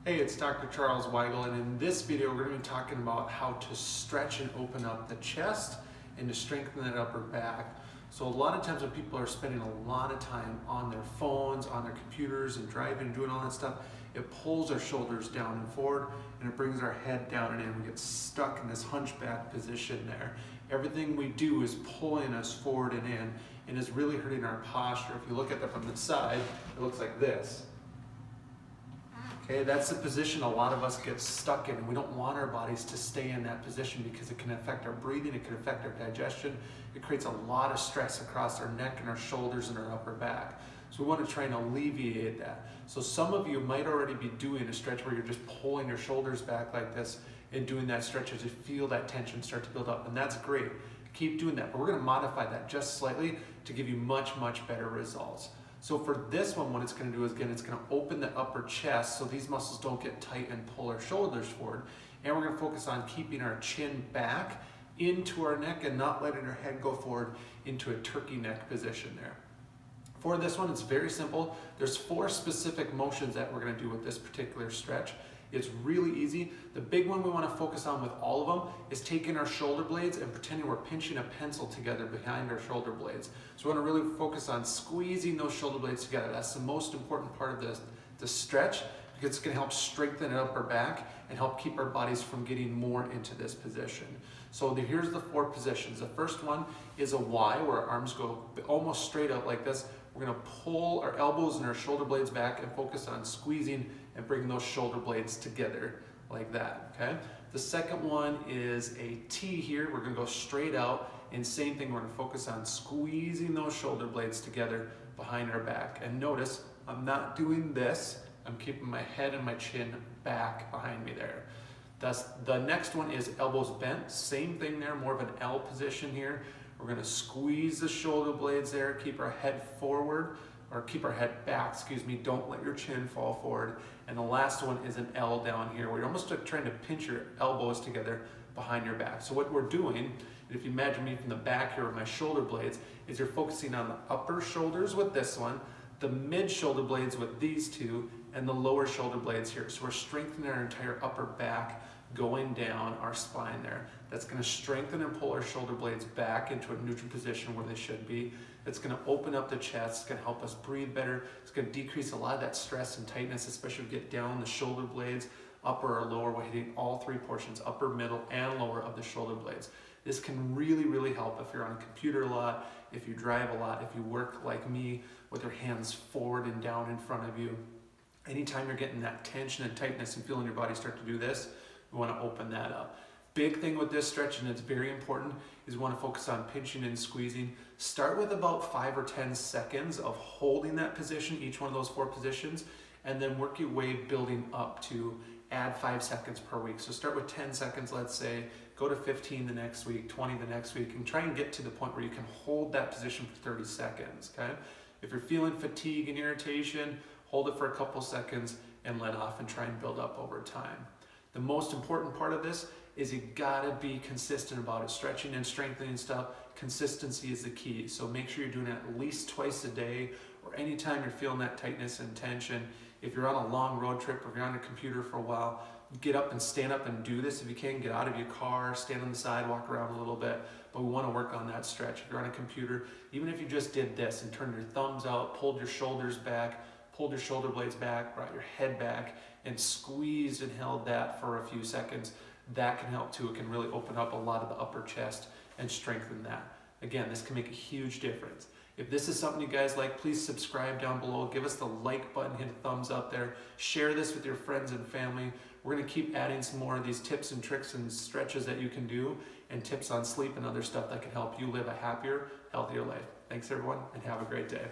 Hey, it's Dr. Charles Weigel, and in this video we're going to be talking about how to stretch and open up the chest and to strengthen that upper back. So a lot of times when people are spending a lot of time on their phones, on their computers and driving and doing all that stuff, it pulls our shoulders down and forward and it brings our head down and in. We get stuck in this hunchback position there. Everything we do is pulling us forward and in and is really hurting our posture. If you look at that from the side, it looks like this. Okay, that's the position a lot of us get stuck in, and we don't want our bodies to stay in that position because it can affect our breathing, it can affect our digestion. It creates a lot of stress across our neck and our shoulders and our upper back. So we want to try and alleviate that. So some of you might already be doing a stretch where you're just pulling your shoulders back like this and doing that stretch as you feel that tension start to build up, and that's great. Keep doing that, but we're going to modify that just slightly to give you much, much better results. So for this one, what it's going to do is, again, it's going to open the upper chest so these muscles don't get tight and pull our shoulders forward. And we're going to focus on keeping our chin back into our neck and not letting our head go forward into a turkey neck position there. For this one, it's very simple. There's 4 specific motions that we're going to do with this particular stretch. It's really easy. The big one we want to focus on with all of them is taking our shoulder blades and pretending we're pinching a pencil together behind our shoulder blades. So we want to really focus on squeezing those shoulder blades together. That's the most important part of the stretch because it's going to help strengthen the upper back and help keep our bodies from getting more into this position. So here's the 4 positions. The first one is a Y, where our arms go almost straight up like this. We're going to pull our elbows and our shoulder blades back and focus on squeezing and bringing those shoulder blades together like that, okay? The second one is a T here. We're going to go straight out, and same thing, we're going to focus on squeezing those shoulder blades together behind our back. And notice, I'm not doing this. I'm keeping my head and my chin back behind me there. The next one is elbows bent. Same thing there, more of an L position here. We're going to squeeze the shoulder blades there, keep our head forward, or keep our head back, don't let your chin fall forward. And the last one is an L down here, where you're almost trying to pinch your elbows together behind your back. So what we're doing, if you imagine me from the back here with my shoulder blades, is you're focusing on the upper shoulders with this one, the mid shoulder blades with these 2, and the lower shoulder blades here. So we're strengthening our entire upper back going down our spine there. That's going to strengthen and pull our shoulder blades back into a neutral position where they should be. It's going to open up the chest. It's going to help us breathe better. It's going to decrease a lot of that stress and tightness, especially if we get down the shoulder blades, upper or lower. We're hitting all 3 portions, upper, middle, and lower of the shoulder blades. This can really, really help if you're on a computer a lot, if you drive a lot, if you work like me with your hands forward and down in front of you. Anytime you're getting that tension and tightness and feeling your body start to do this, we want to open that up. Big thing with this stretch, and it's very important, is we want to focus on pinching and squeezing. Start with about 5 or 10 seconds of holding that position, each one of those 4 positions, and then work your way building up to add 5 seconds per week. So start with 10 seconds, let's say, go to 15 the next week, 20 the next week, and try and get to the point where you can hold that position for 30 seconds, okay? If you're feeling fatigue and irritation, hold it for a couple seconds and let off and try and build up over time. The most important part of this is you gotta be consistent about it. Stretching and strengthening stuff, consistency is the key. So make sure you're doing it at least twice a day, or anytime you're feeling that tightness and tension. If you're on a long road trip or if you're on a computer for a while, get up and stand up and do this. If you can, get out of your car, stand on the side, walk around a little bit. But we want to work on that stretch. If you're on a computer, even if you just did this and turned your thumbs out, pulled your shoulders back, pulled your shoulder blades back, brought your head back, and squeezed and held that for a few seconds, that can help too. It can really open up a lot of the upper chest and strengthen that. Again, this can make a huge difference. If this is something you guys like, please subscribe down below. Give us the like button, hit a thumbs up there. Share this with your friends and family. We're going to keep adding some more of these tips and tricks and stretches that you can do, and tips on sleep and other stuff that can help you live a happier, healthier life. Thanks everyone, and have a great day.